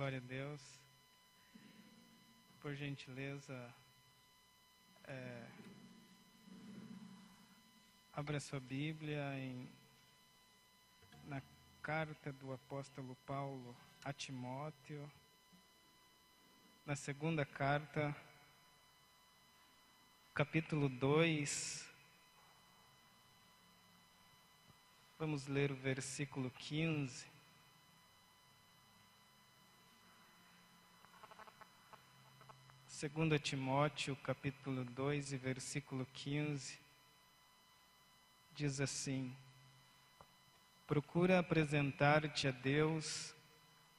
Glória a Deus. Por gentileza, abra sua Bíblia na carta do apóstolo Paulo a Timóteo, na segunda carta, capítulo 2, vamos ler o versículo 15. 2 Timóteo, capítulo 2, e versículo 15, diz assim: procura apresentar-te a Deus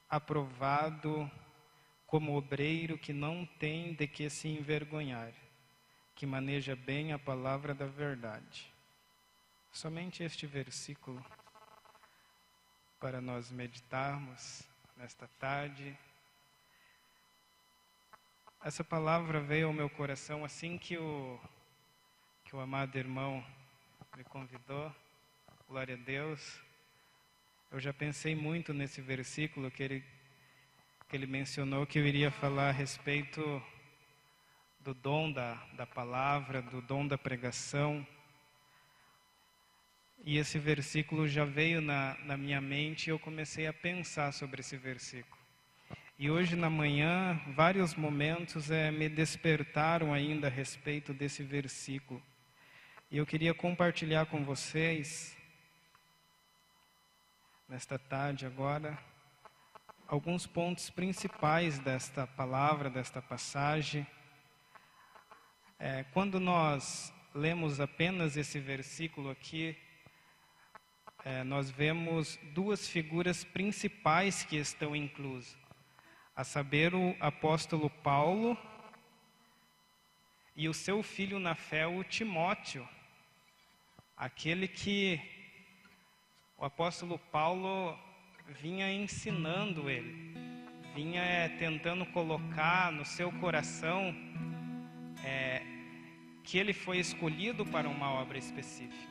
aprovado como obreiro que não tem de que se envergonhar, que maneja bem a palavra da verdade. Somente este versículo para nós meditarmos nesta tarde. Essa palavra veio ao meu coração assim que o amado irmão me convidou. Glória a Deus. Eu já pensei muito nesse versículo que ele mencionou, que eu iria falar a respeito do dom da palavra, do dom da pregação. E esse versículo já veio na minha mente e eu comecei a pensar sobre esse versículo. E hoje na manhã, vários momentos me despertaram ainda a respeito desse versículo. E eu queria compartilhar com vocês, nesta tarde agora, alguns pontos principais desta palavra, desta passagem. Quando nós lemos apenas esse versículo aqui, nós vemos duas figuras principais que estão inclusas. A saber, o apóstolo Paulo e o seu filho na fé, o Timóteo. Aquele que o apóstolo Paulo vinha ensinando ele, vinha tentando colocar no seu coração que ele foi escolhido para uma obra específica.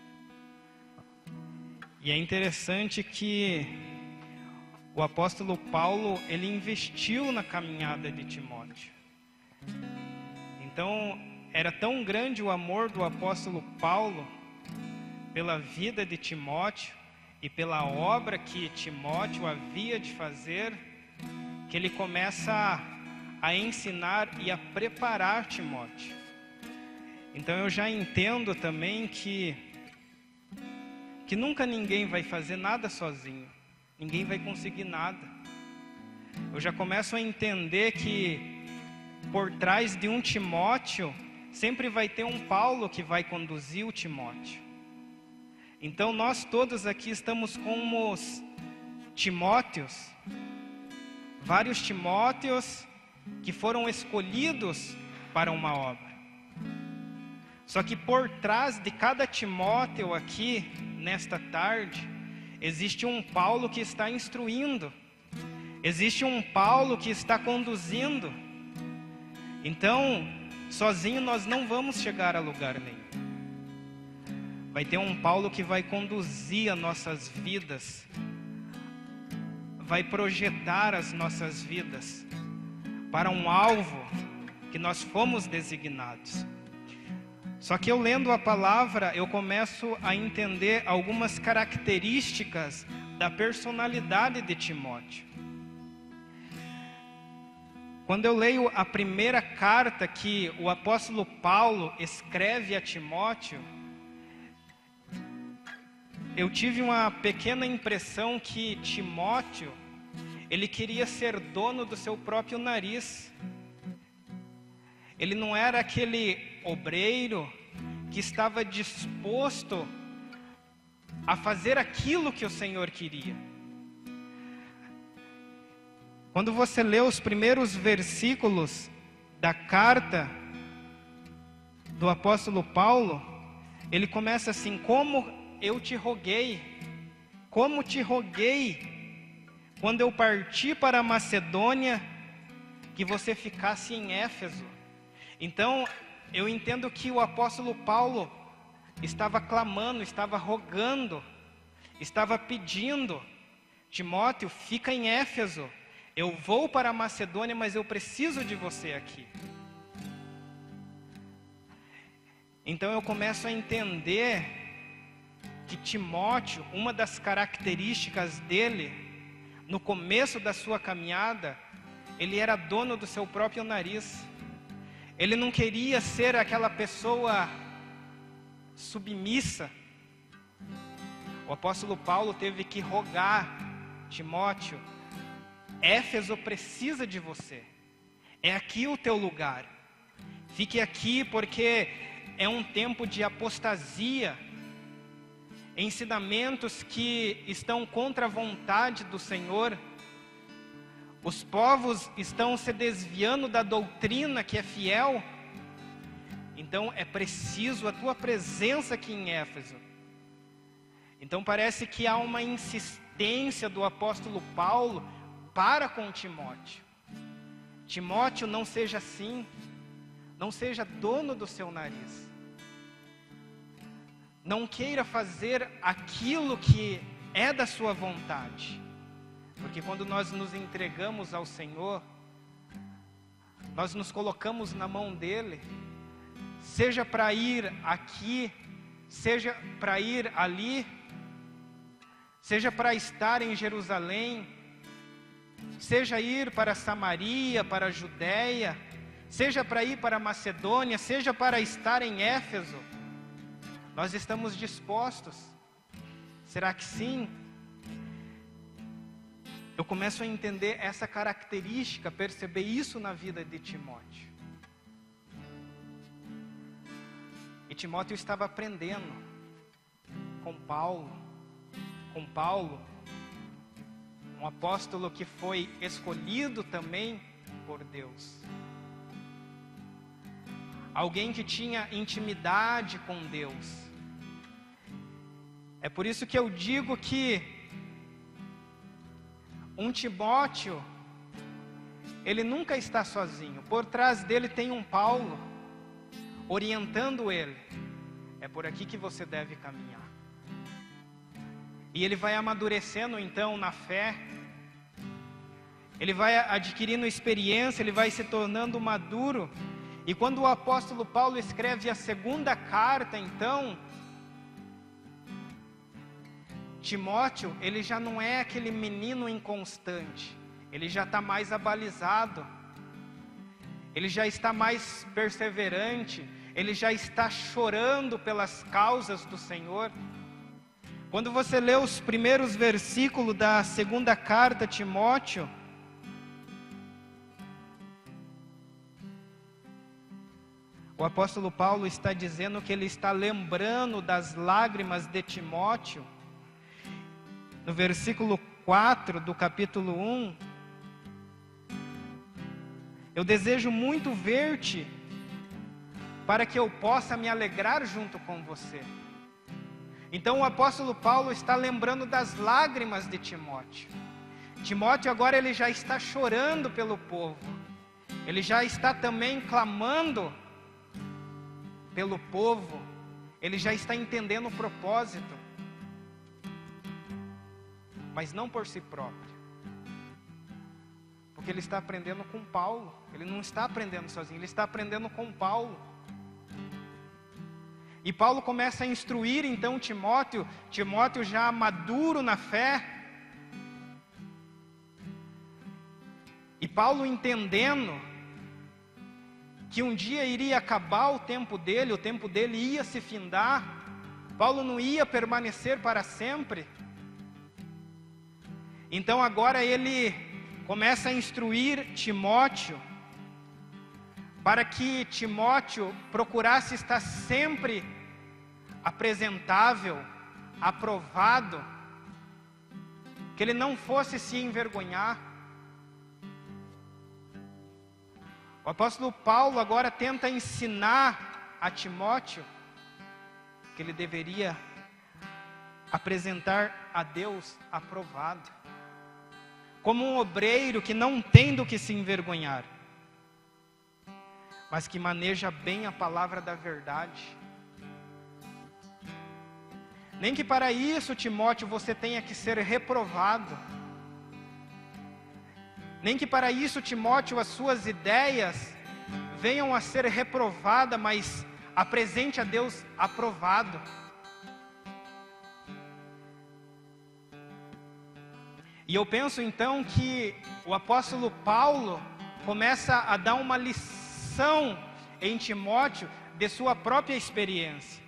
E é interessante que o apóstolo Paulo, ele investiu na caminhada de Timóteo. Então, era tão grande o amor do apóstolo Paulo pela vida de Timóteo e pela obra que Timóteo havia de fazer, que ele começa a ensinar e a preparar Timóteo. Então, eu já entendo também que nunca ninguém vai fazer nada sozinho. Ninguém vai conseguir nada. Eu já começo a entender que por trás de um Timóteo, sempre vai ter um Paulo que vai conduzir o Timóteo. Então nós todos aqui estamos como os Timóteos, vários Timóteos que foram escolhidos para uma obra. Só que por trás de cada Timóteo aqui, nesta tarde, existe um Paulo que está instruindo. Existe um Paulo que está conduzindo. Então, sozinho nós não vamos chegar a lugar nenhum. Vai ter um Paulo que vai conduzir as nossas vidas, vai projetar as nossas vidas para um alvo que nós fomos designados. Só que eu lendo a palavra, eu começo a entender algumas características da personalidade de Timóteo. Quando eu leio a primeira carta que o apóstolo Paulo escreve a Timóteo, eu tive uma pequena impressão que Timóteo, ele queria ser dono do seu próprio nariz. Ele não era aquele obreiro que estava disposto a fazer aquilo que o Senhor queria. Quando você lê os primeiros versículos da carta do apóstolo Paulo, ele começa assim: como eu te roguei, como te roguei, quando eu parti para a Macedônia, que você ficasse em Éfeso. Então, eu entendo que o apóstolo Paulo estava clamando, estava rogando, estava pedindo: Timóteo, fica em Éfeso, Eu vou para a Macedônia, mas eu preciso de você aqui. Então eu começo a entender que Timóteo, uma das características dele, no começo da sua caminhada, ele era dono do seu próprio nariz. Ele não queria ser aquela pessoa submissa. O apóstolo Paulo teve que rogar: Timóteo, Éfeso precisa de você. É aqui o teu lugar. Fique aqui porque é um tempo de apostasia, ensinamentos que estão contra a vontade do Senhor. Os povos estão se desviando da doutrina que é fiel. Então é preciso a tua presença aqui em Éfeso. Então parece que há uma insistência do apóstolo Paulo para com Timóteo. Timóteo, não seja assim. Não seja dono do seu nariz. Não queira fazer aquilo que é da sua vontade. Porque quando nós nos entregamos ao Senhor, nós nos colocamos na mão dEle, seja para ir aqui, seja para ir ali, seja para estar em Jerusalém, seja ir para Samaria, para a Judéia, seja para ir para a Macedônia, seja para estar em Éfeso, nós estamos dispostos. Será que sim? Eu começo a entender essa característica, perceber isso na vida de Timóteo. E Timóteo estava aprendendo com Paulo, um apóstolo que foi escolhido também por Deus. Alguém que tinha intimidade com Deus. É por isso que eu digo que um Timóteo, ele nunca está sozinho. Por trás dele tem um Paulo, orientando ele. É por aqui que você deve caminhar. E ele vai amadurecendo então na fé. Ele vai adquirindo experiência, ele vai se tornando maduro. E quando o apóstolo Paulo escreve a segunda carta, então, Timóteo, ele já não é aquele menino inconstante, ele já está mais abalizado, ele já está mais perseverante, ele já está chorando pelas causas do Senhor. Quando você lê os primeiros versículos da segunda carta a Timóteo, o apóstolo Paulo está dizendo que ele está lembrando das lágrimas de Timóteo. No versículo 4 do capítulo 1, eu desejo muito ver-te, para que eu possa me alegrar junto com você. Então o apóstolo Paulo está lembrando das lágrimas de Timóteo. Timóteo agora ele já está chorando pelo povo. Ele já está também clamando pelo povo. Ele já está entendendo o propósito. Mas não por si próprio. Porque ele está aprendendo com Paulo. Ele não está aprendendo sozinho, ele está aprendendo com Paulo. E Paulo começa a instruir então Timóteo já maduro na fé. E Paulo entendendo que um dia iria acabar o tempo dele ia se findar. Paulo não ia permanecer para sempre. Então agora ele começa a instruir Timóteo, para que Timóteo procurasse estar sempre apresentável, aprovado, que ele não fosse se envergonhar. O apóstolo Paulo agora tenta ensinar a Timóteo que ele deveria apresentar a Deus aprovado, como um obreiro que não tem do que se envergonhar, mas que maneja bem a palavra da verdade. Nem que para isso, Timóteo, você tenha que ser reprovado. Nem que para isso, Timóteo, as suas ideias venham a ser reprovadas, mas apresente a Deus aprovado. E eu penso então que o apóstolo Paulo começa a dar uma lição em Timóteo de sua própria experiência.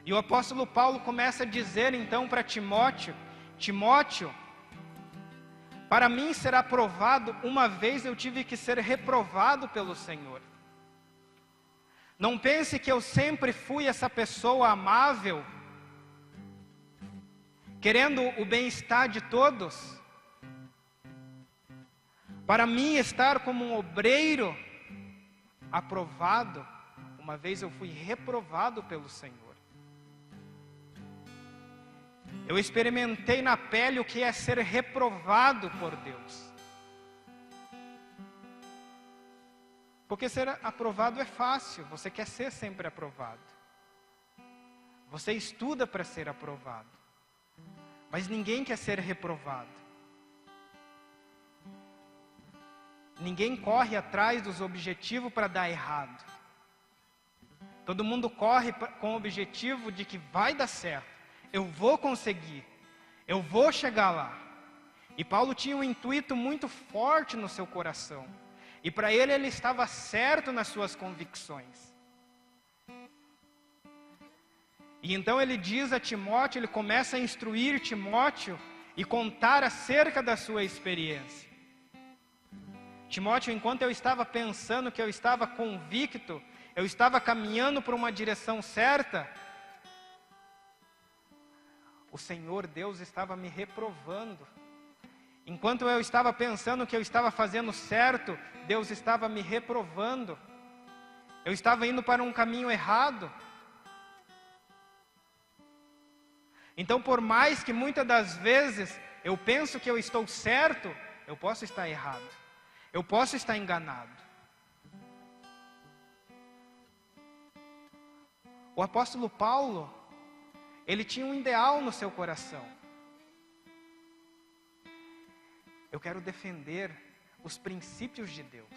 E o apóstolo Paulo começa a dizer então para Timóteo: Timóteo, para mim será provado, uma vez eu tive que ser reprovado pelo Senhor. Não pense que eu sempre fui essa pessoa amável, querendo o bem-estar de todos. Para mim estar como um obreiro aprovado, uma vez eu fui reprovado pelo Senhor. Eu experimentei na pele o que é ser reprovado por Deus. Porque ser aprovado é fácil, você quer ser sempre aprovado. Você estuda para ser aprovado. Mas ninguém quer ser reprovado. Ninguém corre atrás dos objetivos para dar errado. Todo mundo corre com o objetivo de que vai dar certo. Eu vou conseguir. Eu vou chegar lá. E Paulo tinha um intuito muito forte no seu coração. E para ele estava certo nas suas convicções. E então ele diz a Timóteo, ele começa a instruir Timóteo e contar acerca da sua experiência. Timóteo, enquanto eu estava pensando que eu estava convicto, eu estava caminhando por uma direção certa, o Senhor Deus estava me reprovando. Enquanto eu estava pensando que eu estava fazendo certo, Deus estava me reprovando. Eu estava indo para um caminho errado. Então, por mais que muitas das vezes eu penso que eu estou certo, eu posso estar errado. Eu posso estar enganado. O apóstolo Paulo, ele tinha um ideal no seu coração. Eu quero defender os princípios de Deus.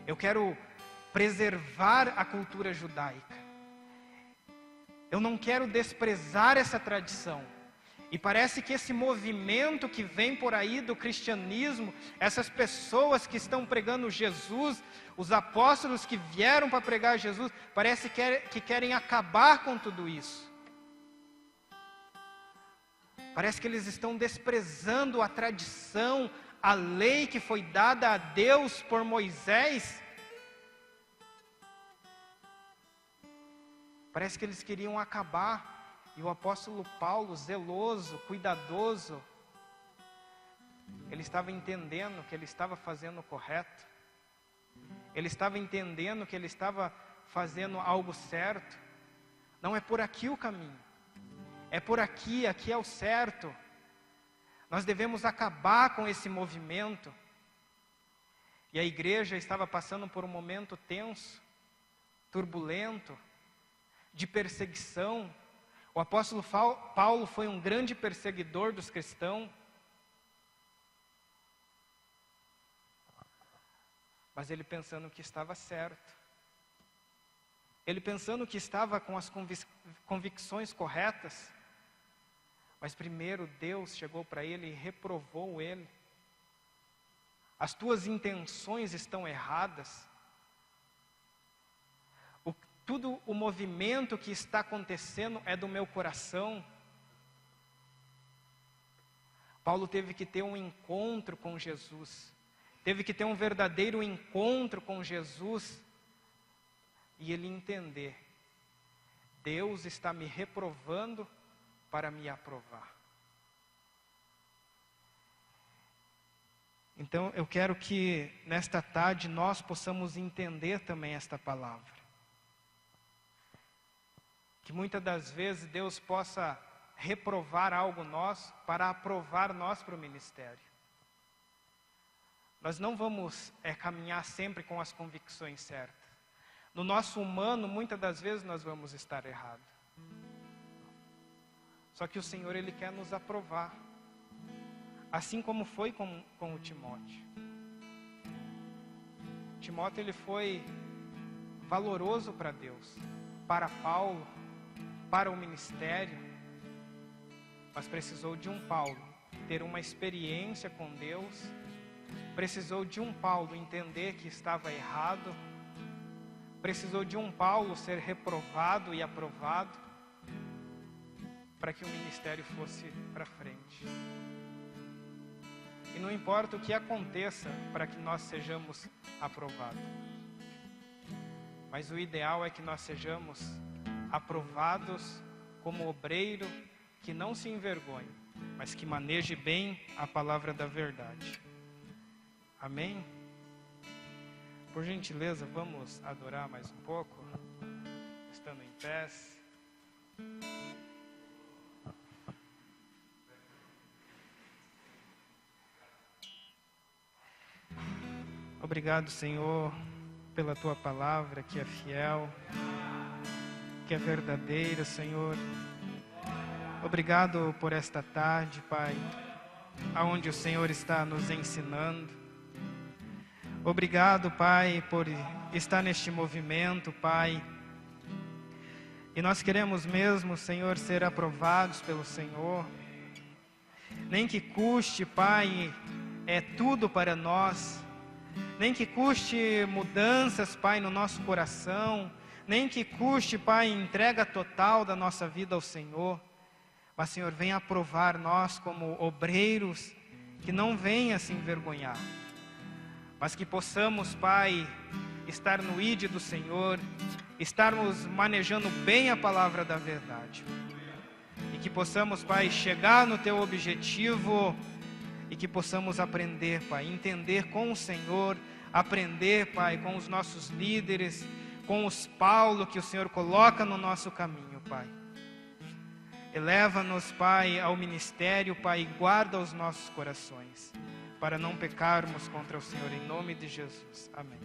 Eu quero preservar a cultura judaica. Eu não quero desprezar essa tradição. E parece que esse movimento que vem por aí do cristianismo, essas pessoas que estão pregando Jesus, os apóstolos que vieram para pregar Jesus, parece que querem acabar com tudo isso. Parece que eles estão desprezando a tradição, a lei que foi dada a Deus por Moisés. Parece que eles queriam acabar. E o apóstolo Paulo, zeloso, cuidadoso, ele estava entendendo que ele estava fazendo o correto. Ele estava entendendo que ele estava fazendo algo certo. Não é por aqui o caminho. É por aqui, aqui é o certo. Nós devemos acabar com esse movimento. E a igreja estava passando por um momento tenso, turbulento, de perseguição. O apóstolo Paulo foi um grande perseguidor dos cristãos. Mas ele pensando que estava certo. Ele pensando que estava com as convicções corretas. Mas primeiro Deus chegou para ele e reprovou ele. As tuas intenções estão erradas. Tudo o movimento que está acontecendo é do meu coração. Paulo teve que ter um encontro com Jesus. Teve que ter um verdadeiro encontro com Jesus. E ele entender. Deus está me reprovando para me aprovar. Então eu quero que nesta tarde nós possamos entender também esta palavra. Que muitas das vezes Deus possa reprovar algo nosso para aprovar nós para o ministério. Nós não vamos caminhar sempre com as convicções certas. No nosso humano, muitas das vezes nós vamos estar errados. Só que o Senhor, Ele quer nos aprovar. assim como foi com o Timóteo. Timóteo, ele foi valoroso para Deus, para Paulo, para o ministério, mas precisou de um Paulo ter uma experiência com Deus, precisou de um Paulo entender que estava errado, precisou de um Paulo ser reprovado e aprovado, para que o ministério fosse para frente. E não importa o que aconteça para que nós sejamos aprovados, mas o ideal é que nós sejamos aprovados como obreiro que não se envergonhe, mas que maneje bem a palavra da verdade. Amém? Por gentileza, vamos adorar mais um pouco, estando em pés. Obrigado, Senhor, pela Tua palavra que é fiel, que é verdadeira, Senhor. Obrigado por esta tarde, Pai, aonde o Senhor está nos ensinando. Obrigado, Pai, por estar neste movimento, Pai. E nós queremos mesmo, Senhor, ser aprovados pelo Senhor. Nem que custe, Pai, é tudo para nós. Nem que custe mudanças, Pai, no nosso coração. Nem que custe, Pai, entrega total da nossa vida ao Senhor. Mas, Senhor, venha aprovar nós como obreiros, que não venha se envergonhar. Mas que possamos, Pai, estar no ID do Senhor, estarmos manejando bem a palavra da verdade. E que possamos, Pai, chegar no Teu objetivo e que possamos aprender, Pai, entender com o Senhor, aprender, Pai, com os nossos líderes, com os Paulo que o Senhor coloca no nosso caminho, Pai. Eleva-nos, Pai, ao ministério, Pai, e guarda os nossos corações, para não pecarmos contra o Senhor, em nome de Jesus. Amém.